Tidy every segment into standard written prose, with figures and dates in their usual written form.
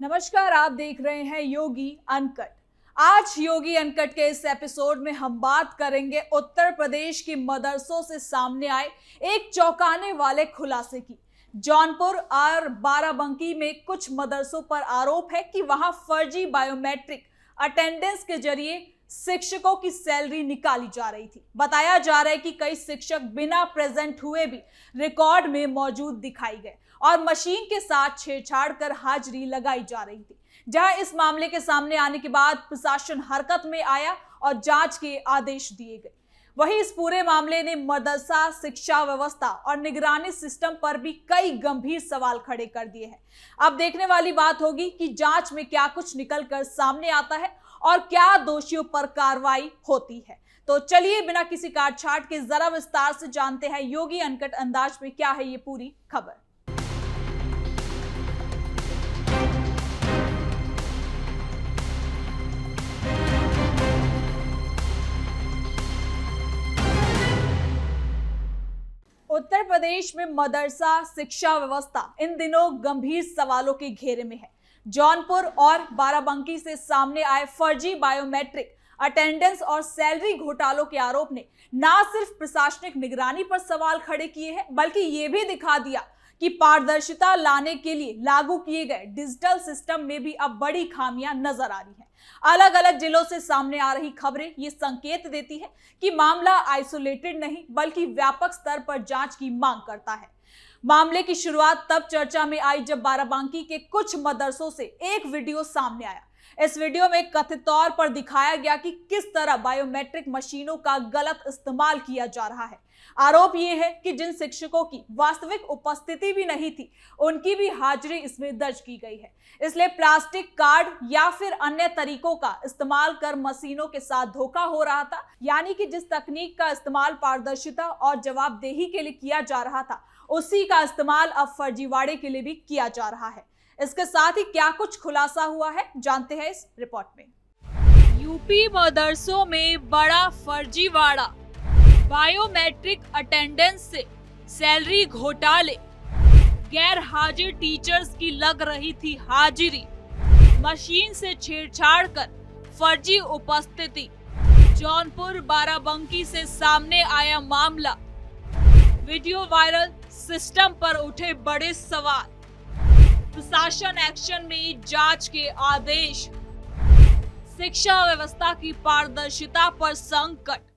नमस्कार, आप देख रहे हैं योगी अनकट। आज योगी अनकट के इस एपिसोड में हम बात करेंगे उत्तर प्रदेश के मदरसों से सामने आए एक चौंकाने वाले खुलासे की। जौनपुर और बाराबंकी में कुछ मदरसों पर आरोप है कि वहां फर्जी बायोमेट्रिक अटेंडेंस के जरिए शिक्षकों की सैलरी निकाली जा रही थी। बताया जा रहा है कि कई शिक्षक बिना प्रेजेंट हुए भी रिकॉर्ड में मौजूद दिखाई गए और मशीन के साथ छेड़छाड़ कर हाजिरी लगाई जा रही थी। जहां इस मामले के सामने आने के बाद प्रशासन हरकत में आया और जांच के आदेश दिए गए। वहीं इस पूरे मामले ने मदरसा शिक्षा व्यवस्था और निगरानी सिस्टम पर भी कई गंभीर सवाल खड़े कर दिए हैं। अब देखने वाली बात होगी कि जांच में क्या कुछ निकल कर सामने आता है और क्या दोषियों पर कार्रवाई होती है। तो चलिए बिना किसी काट छाट के जरा विस्तार से जानते हैं योगी अनकट अंदाज में क्या है ये पूरी खबर। उत्तर प्रदेश में मदरसा शिक्षा व्यवस्था इन दिनों गंभीर सवालों के घेरे में है। जौनपुर और बाराबंकी से सामने आए फर्जी बायोमेट्रिक अटेंडेंस और सैलरी घोटालों के आरोप ने न सिर्फ प्रशासनिक निगरानी पर सवाल खड़े किए हैं, बल्कि ये भी दिखा दिया कि पारदर्शिता लाने के लिए लागू किए गए डिजिटल सिस्टम में भी अब बड़ी खामियां नजर आ रही हैं। अलग अलग जिलों से सामने आ रही खबरें ये संकेत देती है कि मामला आइसोलेटेड नहीं बल्कि व्यापक स्तर पर जांच की मांग करता है। मामले की शुरुआत तब चर्चा में आई जब बाराबंकी के कुछ मदरसों से एक वीडियो सामने आया। इस वीडियो में कथित तौर पर दिखाया गया कि किस तरह बायोमेट्रिक मशीनों का गलत इस्तेमाल किया जा रहा है। आरोप यह है कि जिन शिक्षकों की वास्तविक उपस्थिति भी नहीं थी, उनकी भी हाजिरी इसमें दर्ज की गई है। इसलिए प्लास्टिक कार्ड या फिर अन्य तरीकों का इस्तेमाल कर मशीनों के साथ धोखा हो रहा था। यानी कि जिस तकनीक का इस्तेमाल पारदर्शिता और जवाबदेही के लिए किया जा रहा था, उसी का इस्तेमाल अब फर्जीवाड़े के लिए भी किया जा रहा है। इसके साथ ही क्या कुछ खुलासा हुआ है, जानते हैं इस रिपोर्ट में। यूपी मदरसों में बड़ा फर्जीवाड़ा, बायोमेट्रिक अटेंडेंस से सैलरी घोटाले, गैर हाजिर टीचर्स की लग रही थी हाजिरी, मशीन से छेड़छाड़ कर फर्जी उपस्थिति। जौनपुर बाराबंकी से सामने आया मामला, वीडियो वायरल, सिस्टम पर उठे बड़े सवाल, प्रशासन एक्शन में जांच के आदेश, शिक्षा व्यवस्था की पारदर्शिता पर संकट।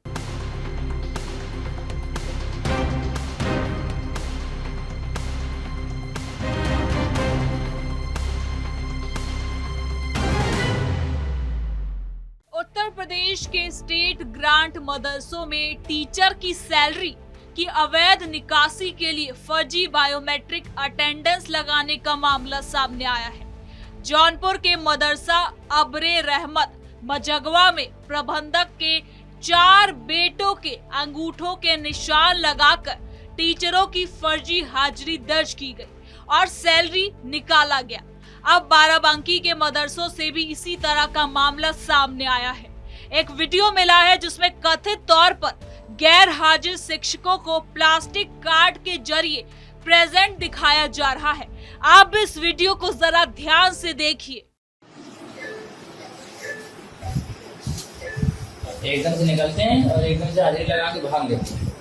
उत्तर प्रदेश के स्टेट ग्रांट मदरसों में टीचर की सैलरी की अवैध निकासी के लिए फर्जी बायोमेट्रिक अटेंडेंस लगाने का मामला सामने आया है। जौनपुर के मदरसा अबरे रहमत मजगवा में प्रबंधक के 4 बेटों के अंगूठों के निशान लगाकर टीचरों की फर्जी हाजिरी दर्ज की गई और सैलरी निकाला गया। अब बाराबंकी के मदरसों से भी इसी तरह का मामला सामने आया है। एक वीडियो मिला है जिसमें कथित तौर पर गैर हाजिर शिक्षकों को प्लास्टिक कार्ड के जरिए प्रेजेंट दिखाया जा रहा है। आप इस वीडियो को जरा ध्यान से देखिए। एकदम से निकलते हैं और एकदम से हाजिरी लगा के भाग लेते हैं।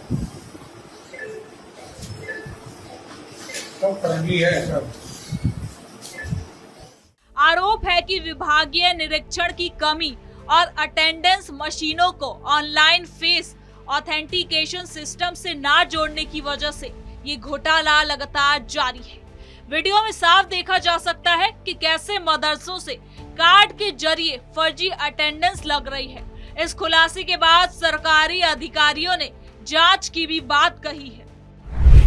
आरोप है कि विभागीय निरीक्षण की कमी और अटेंडेंस मशीनों को ऑनलाइन फेस ऑथेंटिकेशन सिस्टम से ना जोड़ने की वजह से ये घोटाला लगातार जारी है। वीडियो में साफ देखा जा सकता है कि कैसे मदरसों से कार्ड के जरिए फर्जी अटेंडेंस लग रही है। इस खुलासे के बाद सरकारी अधिकारियों ने जांच की भी बात कही है।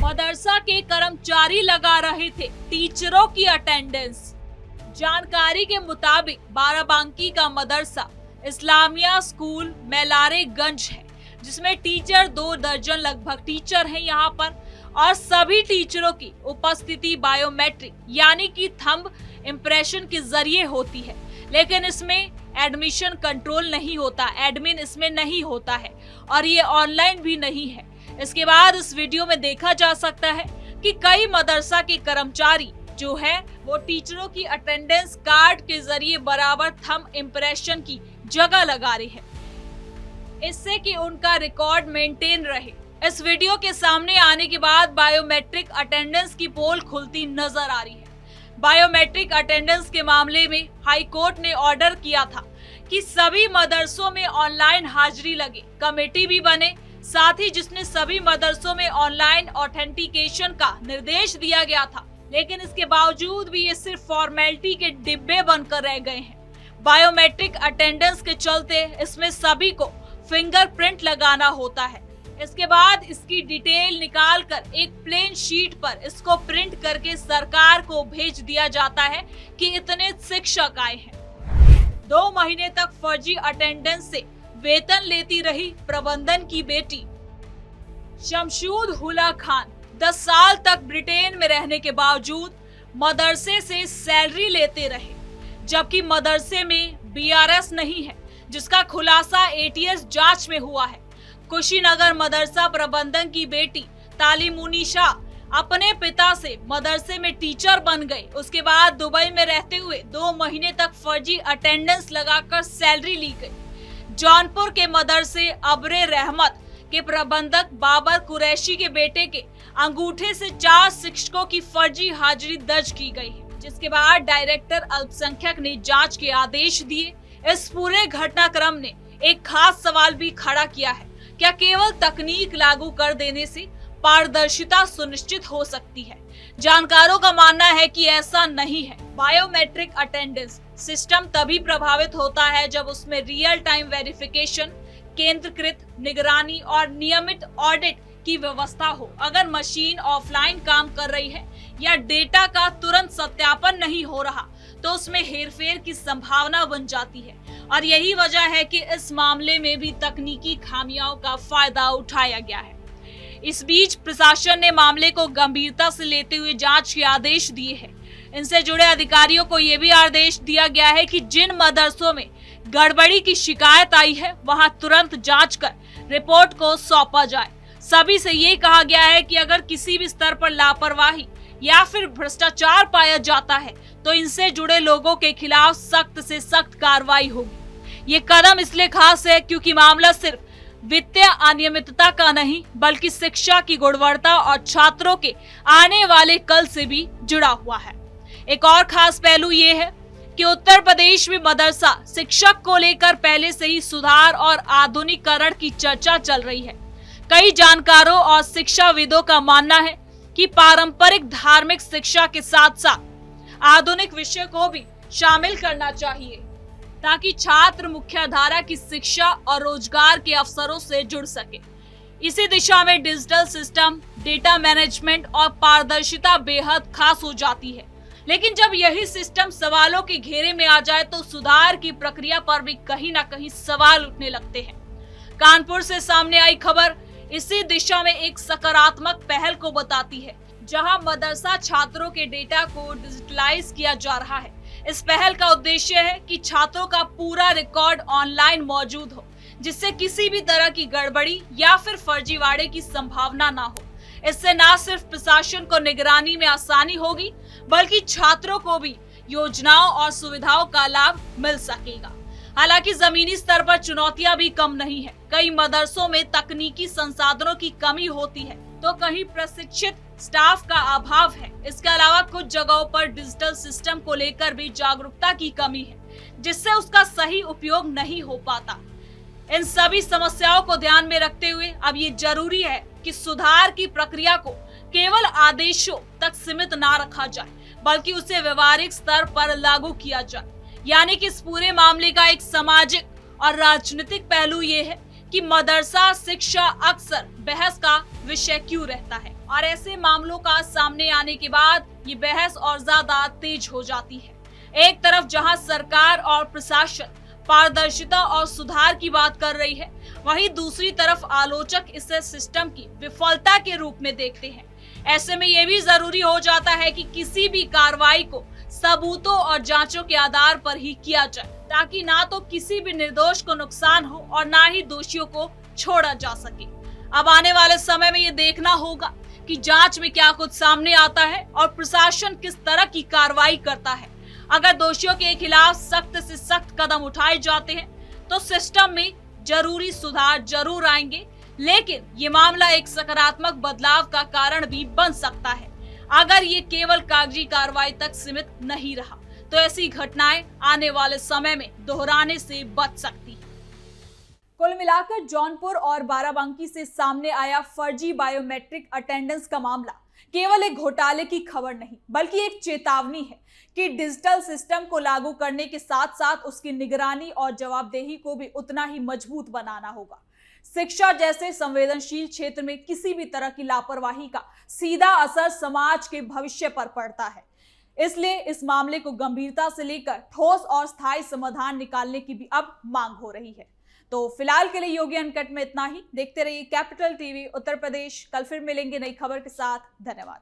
मदरसा के कर्मचारी लगा रहे थे टीचरों की अटेंडेंस। जानकारी के मुताबिक बाराबंकी का मदरसा इस्लामिया स्कूल मेलारेगंज है, जिसमें टीचर 2 दर्जन लगभग टीचर हैं यहाँ पर, और सभी टीचरों की उपस्थिति बायोमेट्रिक यानी कि थंब इम्प्रेशन के जरिए होती है। लेकिन इसमें एडमिशन कंट्रोल नहीं होता, एडमिन इसमें नहीं होता है और ये ऑनलाइन भी नहीं है। इसके बाद इस वीडियो में देखा जा सकता है कि कई मदरसा के कर्मचारी जो है वो टीचरों की अटेंडेंस कार्ड के जरिए बराबर थंब इम्प्रेशन की जगह लगा रही है, इससे कि उनका रिकॉर्ड मेंटेन रहे। इस वीडियो के सामने आने के बाद बायोमेट्रिक अटेंडेंस की पोल खुलती नजर आ रही है। बायोमेट्रिक अटेंडेंस के मामले में हाई कोर्ट ने ऑर्डर किया था कि सभी मदरसों में ऑनलाइन हाजिरी लगे, कमेटी भी बने, साथ ही जिसने सभी मदरसों में ऑनलाइन ऑथेंटिकेशन का निर्देश दिया गया था। लेकिन इसके बावजूद भी ये सिर्फ फॉर्मेलिटी के डिब्बे बनकर रह गए हैं। बायोमेट्रिक अटेंडेंस के चलते इसमें सभी को फिंगरप्रिंट लगाना होता है। इसके बाद इसकी डिटेल निकालकर एक प्लेन शीट पर इसको प्रिंट करके सरकार को भेज दिया जाता है कि इतने शिक्षक आए हैं। 2 महीने तक फर्जी अटेंडेंस से वेतन लेती रही प्रबंधन की बेटी शमशूद हुला खान 10 साल तक ब्रिटेन में रहने के बावजूद मदरसे से सैलरी लेते रहे, जबकि मदरसे में BRS नहीं है, जिसका खुलासा ATS जांच में हुआ है। कुशीनगर मदरसा प्रबंधन की बेटी तालिमुनिशा अपने पिता से मदरसे में टीचर बन गई। उसके बाद दुबई में रहते हुए 2 महीने तक फर्जी अटेंडेंस लगाकर सैलरी ली गई। जौनपुर के मदरसे अबरे रहमत के प्रबंधक बाबर कुरैशी के बेटे के अंगूठे से 4 शिक्षकों की फर्जी हाजिरी दर्ज की गई है, जिसके बाद डायरेक्टर अल्पसंख्यक ने जांच के आदेश दिए। इस पूरे घटनाक्रम ने एक खास सवाल भी खड़ा किया है, क्या केवल तकनीक लागू कर देने से पारदर्शिता सुनिश्चित हो सकती है? जानकारों का मानना है कि ऐसा नहीं है। बायोमेट्रिक अटेंडेंस सिस्टम तभी प्रभावित होता है जब उसमें रियल टाइम वेरिफिकेशन, केंद्रीकृत निगरानी और नियमित ऑडिट की व्यवस्था हो। अगर मशीन ऑफलाइन काम कर रही है या डेटा का तुरंत सत्यापन नहीं हो रहा, तो उसमें हेरफेर की संभावना बन जाती है। और यही वजह है कि इस मामले में भी तकनीकी खामियों का फायदा उठाया गया है। इस बीच प्रशासन ने मामले को गंभीरता से लेते हुए जांच के आदेश दिए हैं। इनसे जुड़े अधिकारियों को यह भी आदेश दिया गया है कि जिन मदरसों में गड़बड़ी की शिकायत आई है, वहां तुरंत जांच कर रिपोर्ट को सौंपा जाए। सभी से ये कहा गया है कि अगर किसी भी स्तर पर लापरवाही या फिर भ्रष्टाचार पाया जाता है, तो इनसे जुड़े लोगों के खिलाफ सख्त से सख्त कार्रवाई होगी। ये कदम इसलिए खास है क्योंकि मामला सिर्फ वित्तीय अनियमितता का नहीं, बल्कि शिक्षा की गुणवत्ता और छात्रों के आने वाले कल से भी जुड़ा हुआ है। एक और खास पहलू ये है कि उत्तर प्रदेश में मदरसा शिक्षक को लेकर पहले से ही सुधार और आधुनिकीकरण की चर्चा चल रही है। कई जानकारों और शिक्षाविदों का मानना है कि पारंपरिक धार्मिक शिक्षा के साथ साथ आधुनिक विषय को भी शामिल करना चाहिए, ताकि छात्र मुख्यधारा की शिक्षा और रोजगार के अवसरों से जुड़ सके। इसी दिशा में डिजिटल सिस्टम, डेटा मैनेजमेंट और पारदर्शिता बेहद खास हो जाती है। लेकिन जब यही सिस्टम सवालों के घेरे में आ जाए, तो सुधार की प्रक्रिया पर भी कहीं ना कहीं सवाल उठने लगते हैं। कानपुर से सामने आई खबर इसी दिशा में एक सकारात्मक पहल को बताती है, जहां मदरसा छात्रों के डेटा को डिजिटलाइज किया जा रहा है। इस पहल का उद्देश्य है कि छात्रों का पूरा रिकॉर्ड ऑनलाइन मौजूद हो, जिससे किसी भी तरह की गड़बड़ी या फिर फर्जीवाड़े की संभावना ना हो। इससे न सिर्फ प्रशासन को निगरानी में आसानी होगी, बल्कि छात्रों को भी योजनाओं और सुविधाओं का लाभ मिल सकेगा। हालांकि जमीनी स्तर पर चुनौतियां भी कम नहीं है। कई मदरसों में तकनीकी संसाधनों की कमी होती है, तो कहीं प्रशिक्षित स्टाफ का अभाव है। इसके अलावा कुछ जगहों पर डिजिटल सिस्टम को लेकर भी जागरूकता की कमी है, जिससे उसका सही उपयोग नहीं हो पाता। इन सभी समस्याओं को ध्यान में रखते हुए अब ये जरूरी है कि सुधार की प्रक्रिया को केवल आदेशों तक सीमित ना रखा जाए, बल्कि उसे व्यवहारिक स्तर पर लागू किया जाए। यानी कि इस पूरे मामले का एक सामाजिक और राजनीतिक पहलू ये है कि मदरसा शिक्षा अक्सर बहस का विषय क्यों रहता है, और ऐसे मामलों का सामने आने के बाद ये बहस और ज्यादा तेज हो जाती है। एक तरफ जहां सरकार और प्रशासन पारदर्शिता और सुधार की बात कर रही है, वहीं दूसरी तरफ आलोचक इसे सिस्टम की विफलता के रूप में देखते हैं। ऐसे में यह भी जरूरी हो जाता है कि किसी भी कार्रवाई को सबूतों और जांचों के आधार पर ही किया जाए, ताकि ना तो किसी भी निर्दोष को नुकसान हो और ना ही दोषियों को छोड़ा जा सके। अब आने वाले समय में ये देखना होगा कि जांच में क्या कुछ सामने आता है और प्रशासन किस तरह की कार्रवाई करता है। अगर दोषियों के खिलाफ सख्त से सख्त कदम उठाए जाते हैं तो सिस्टम में जरूरी सुधार जरूर आएंगे, लेकिन ये मामला एक सकारात्मक बदलाव का कारण भी बन सकता है अगर ये केवल कागजी कार्रवाई तक सीमित नहीं रहा तो ऐसी घटनाएं आने वाले समय में दोहराने से बच सकती हैं। कुल मिलाकर जौनपुर और बाराबंकी से सामने आया फर्जी बायोमेट्रिक अटेंडेंस का मामला केवल एक घोटाले की खबर नहीं बल्कि एक चेतावनी है कि डिजिटल सिस्टम को लागू करने के साथ साथ उसकी निगरानी और जवाबदेही को भी उतना ही मजबूत बनाना होगा। शिक्षा जैसे संवेदनशील क्षेत्र में किसी भी तरह की लापरवाही का सीधा असर समाज के भविष्य पर पड़ता है। इसलिए इस मामले को गंभीरता से लेकर ठोस और स्थायी समाधान निकालने की भी अब मांग हो रही है। तो फिलहाल के लिए योगी अनकट में इतना ही। देखते रहिए कैपिटल टीवी उत्तर प्रदेश। कल फिर मिलेंगे नई खबर के साथ। धन्यवाद।